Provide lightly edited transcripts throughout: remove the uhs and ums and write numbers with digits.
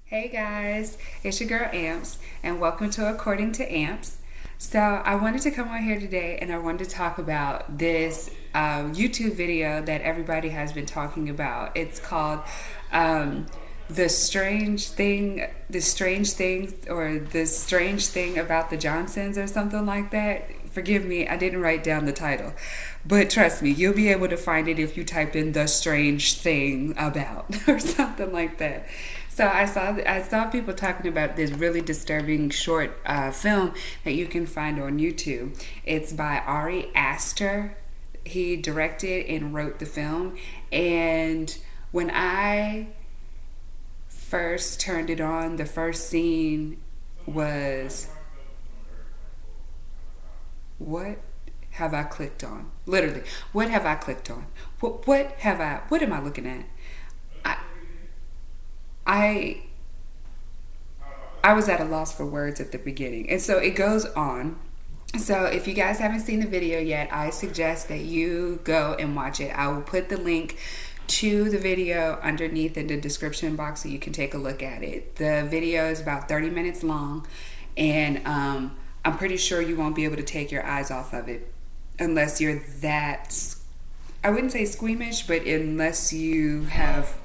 Hey guys, it's your girl Amps, and welcome to According to Amps. So, I wanted to come on here today and I wanted to talk about this YouTube video that everybody has been talking about. It's called The Strange Thing, or The Strange Thing About the Johnsons, or something like that. Forgive me, I didn't write down the title. But trust me, you'll be able to find it if you type in The Strange Thing About or something like that. So I saw people talking about this really disturbing short film that you can find on YouTube. It's by Ari Aster. He directed and wrote the film. And when I first turned it on, the first scene was, what have I clicked on? Literally, what have I clicked on? What am I looking at? I I was at a loss for words at the beginning. And so it goes on. So if you guys haven't seen the video yet, I suggest that you go and watch it. I will put the link to the video underneath in the description box so you can take a look at it. The video is about 30 minutes long, and I'm pretty sure you won't be able to take your eyes off of it unless you're that, I wouldn't say squeamish, but unless you have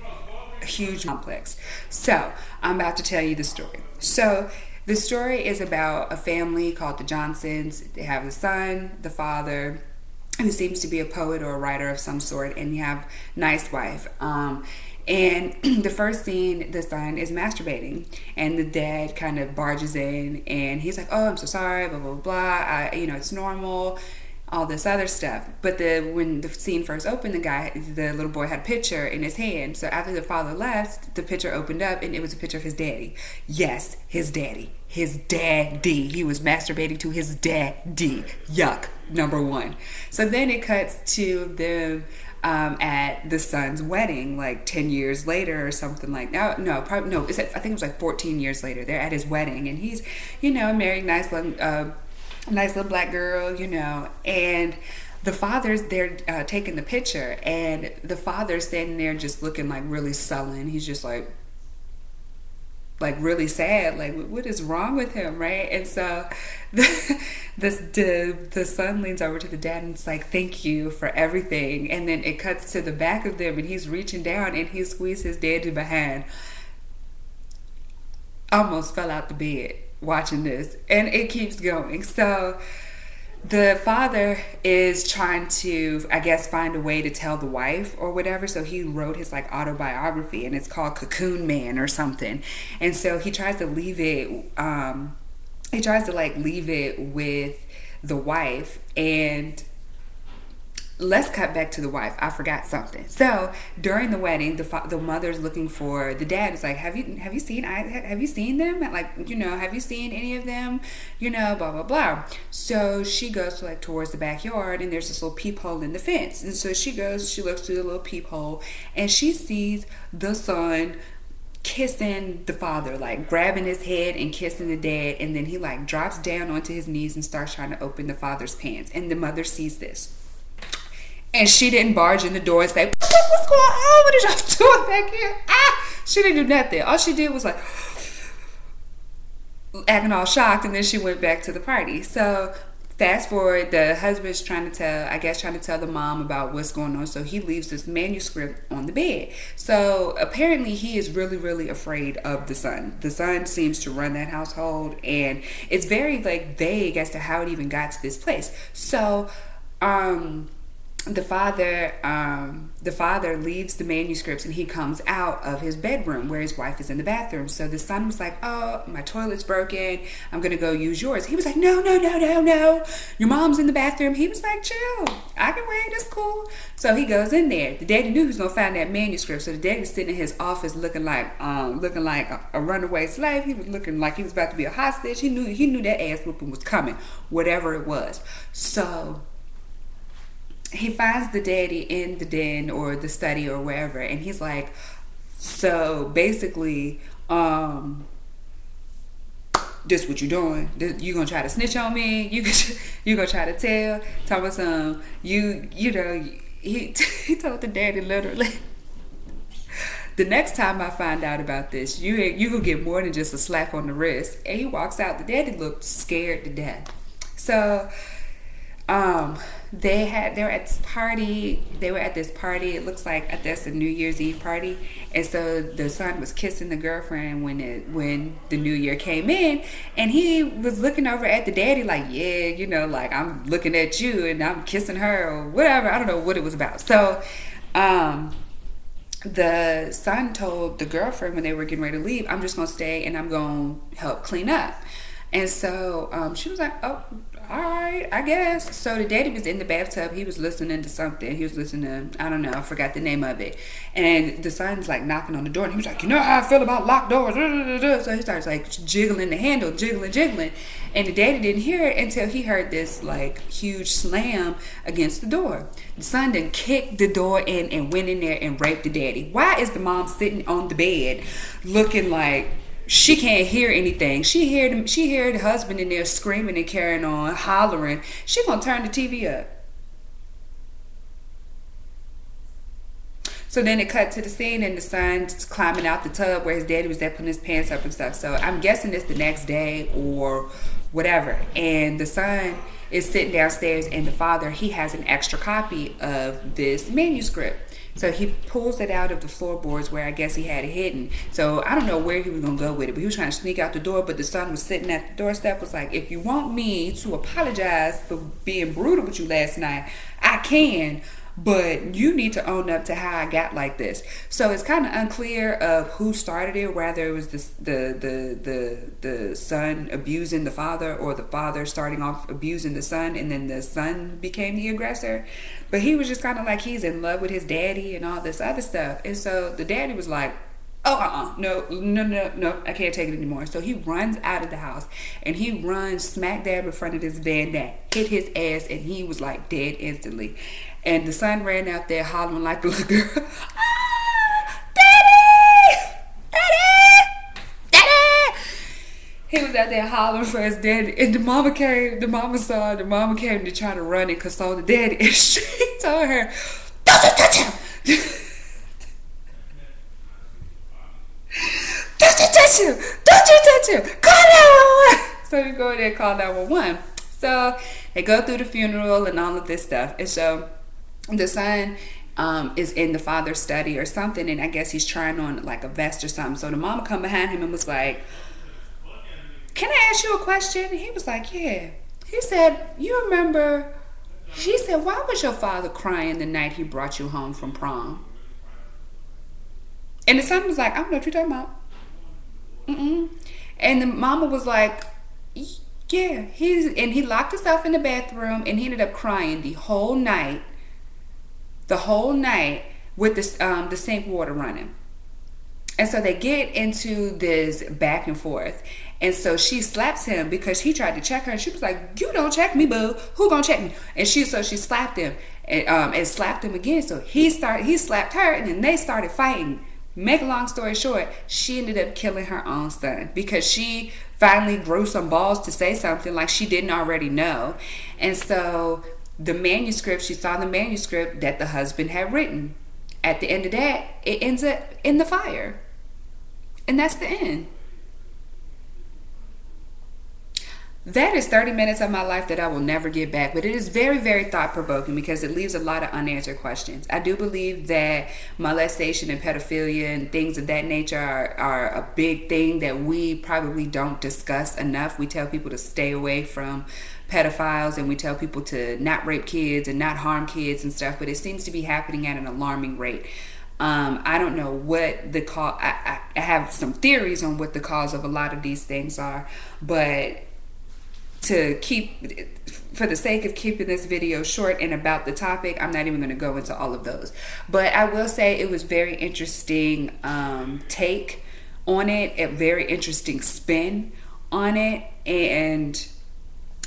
a huge complex. So I'm about to tell you the story. So the story is about a family called the Johnsons. They have a son, the father, who seems to be a poet or a writer of some sort, and you have a nice wife. And the first scene, the son is masturbating, and the dad kind of barges in, and he's like, "Oh, I'm so sorry, blah blah blah. It's normal." All this other stuff. But when the scene first opened, the little boy had a picture in his hand. So after the father left, the picture opened up and it was a picture of his daddy. Yes, his daddy. His daddy. He was masturbating to his daddy. Yuck. Number one. So then it cuts to them at the son's wedding, like 10 years later or something like that. No, probably no. I think it was like 14 years later. They're at his wedding, and he's, married, nice little black girl, and the father's there taking the picture, and the father's standing there just looking like really sullen. He's just like really sad, like what is wrong with him, right? And so the son leans over to the dad and it's like, "Thank you for everything." And then it cuts to the back of them, and he's reaching down and he squeezed his daddy behind. Almost fell out the bed watching this, and it keeps going. So the father is trying to, I guess, find a way to tell the wife or whatever. So he wrote his autobiography, and it's called Cocoon Man or something. And so he tries to leave it leave it with the wife. And let's cut back to the wife. I forgot something. So during the wedding, the mother's looking for the dad. Is like, have you seen them? Have you seen any of them? Blah blah blah. So she goes towards the backyard, and there's this little peephole in the fence. And so she looks through the little peephole, and she sees the son kissing the father, grabbing his head and kissing the dad. And then he drops down onto his knees and starts trying to open the father's pants. And the mother sees this. And she didn't barge in the door and say, "What's going on? What are y'all doing back here?" She didn't do nothing. All she did was acting all shocked, and then she went back to the party. So fast forward, the husband's trying to tell the mom about what's going on. So he leaves this manuscript on the bed. So apparently he is really, really afraid of the son. The son seems to run that household, and it's very vague as to how it even got to this place. So the father leaves the manuscripts, and he comes out of his bedroom where his wife is in the bathroom. So the son was like, "Oh, my toilet's broken. I'm gonna go use yours." He was like, "No. Your mom's in the bathroom." He was like, "Chill. I can wait. It's cool." So he goes in there. The daddy knew he was gonna find that manuscript. So the daddy was sitting in his office looking like a runaway slave. He was looking like he was about to be a hostage. He knew that ass whooping was coming, whatever it was. So he finds the daddy in the den or the study or wherever, and he's like, "So basically, this what you doing? You gonna try to snitch on me? You gonna try to tell me some? He told the daddy literally The next time I find out about this, you will get more than just a slap on the wrist. And he walks out. The daddy looked scared to death. So they were at this party. It looks like that's a New Year's Eve party. And so the son was kissing the girlfriend when the New Year came in, and he was looking over at the daddy like, yeah, you know, like, I'm looking at you and I'm kissing her or whatever. I don't know what it was about. So the son told the girlfriend when they were getting ready to leave, I'm just gonna stay and I'm gonna help clean up. And so she was like, oh, all right, I guess. So the daddy was in the bathtub. He was listening to something. He was listening to, I don't know, I forgot the name of it. And the son's like knocking on the door. And he was like, you know how I feel about locked doors. So he starts like jiggling the handle, jiggling. And the daddy didn't hear it until he heard this like huge slam against the door. The son then kicked the door in and went in there and raped the daddy. Why is the mom sitting on the bed looking like she can't hear anything? She heard the husband in there screaming and carrying on, hollering. She gonna turn the TV up. So then it cut to the scene and the son's climbing out the tub where his daddy was there putting his pants up and stuff. So I'm guessing it's the next day or whatever. And the son is sitting downstairs and the father, he has an extra copy of this manuscript. So he pulls it out of the floorboards where I guess he had it hidden. So I don't know where he was going to go with it, but he was trying to sneak out the door. But the son was sitting at the doorstep, was like, if you want me to apologize for being brutal with you last night, I can. But you need to own up to how I got like this. So it's kind of unclear of who started it, whether it was the son abusing the father or the father starting off abusing the son and then the son became the aggressor. But he was just kind of like he's in love with his daddy and all this other stuff. And so the daddy was like, oh, no, I can't take it anymore. So he runs out of the house and he runs smack dab in front of this van that hit his ass and he was like dead instantly. And the son ran out there hollering like a little girl, ah, daddy! He was out there hollering for his daddy. And the mama came to try to run and console the daddy. And she told her, don't you touch him! Don't you touch him! Don't you touch him! Call 911! So we go in there and call 911. So they go through the funeral and all of this stuff. And so the son is in the father's study or something, and I guess he's trying on like a vest or something. So the mama come behind him and was like, can I ask you a question? He was like, yeah. He said, you remember, she said, why was your father crying the night he brought you home from prom? And the son was like, I don't know what you're talking about. And the mama was like, yeah. He locked himself in the bathroom and he ended up crying the whole night with the sink water running. And so they get into this back and forth. And so she slaps him because he tried to check her. And she was like, you don't check me, boo. Who gonna check me? And she slapped him and slapped him again. So he slapped her and then they started fighting. Make a long story short, she ended up killing her own son because she finally grew some balls to say something like she didn't already know. And so she saw the manuscript that the husband had written. At the end of that, it ends up in the fire. And that's the end. That is 30 minutes of my life that I will never get back, but it is very, very thought-provoking because it leaves a lot of unanswered questions. I do believe that molestation and pedophilia and things of that nature are a big thing that we probably don't discuss enough. We tell people to stay away from pedophiles and we tell people to not rape kids and not harm kids and stuff, but it seems to be happening at an alarming rate. I don't know what the cause, I have some theories on what the cause of a lot of these things are, but for the sake of keeping this video short and about the topic, I'm not even going to go into all of those. But I will say it was very interesting take on it, a very interesting spin on it, and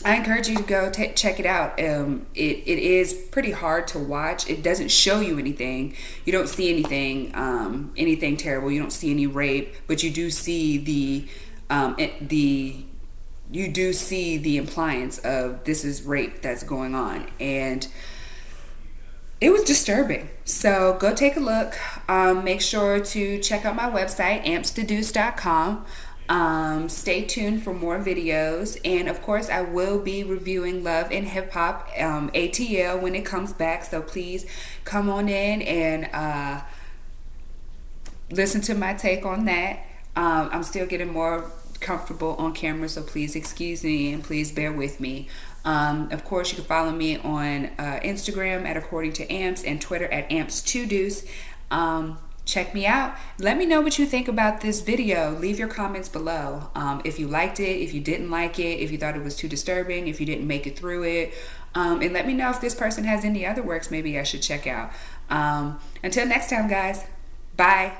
I encourage you to go check it out. It is pretty hard to watch. It doesn't show you anything. You don't see anything terrible. You don't see any rape, but you do see the impliance of this is rape that's going on. And it was disturbing. So go take a look. Make sure to check out my website, ampsdeduce.com. Stay tuned for more videos, and of course I will be reviewing Love and Hip Hop ATL when it comes back, so please come on in and listen to my take on that. I'm still getting more comfortable on camera, so please excuse me and please bear with me. Of course, you can follow me on Instagram at According to Amps and Twitter at Amps2Deuce. Check me out. Let me know what you think about this video. Leave your comments below. If you liked it, if you didn't like it, if you thought it was too disturbing, if you didn't make it through it. And let me know if this person has any other works maybe I should check out. Until next time, guys. Bye.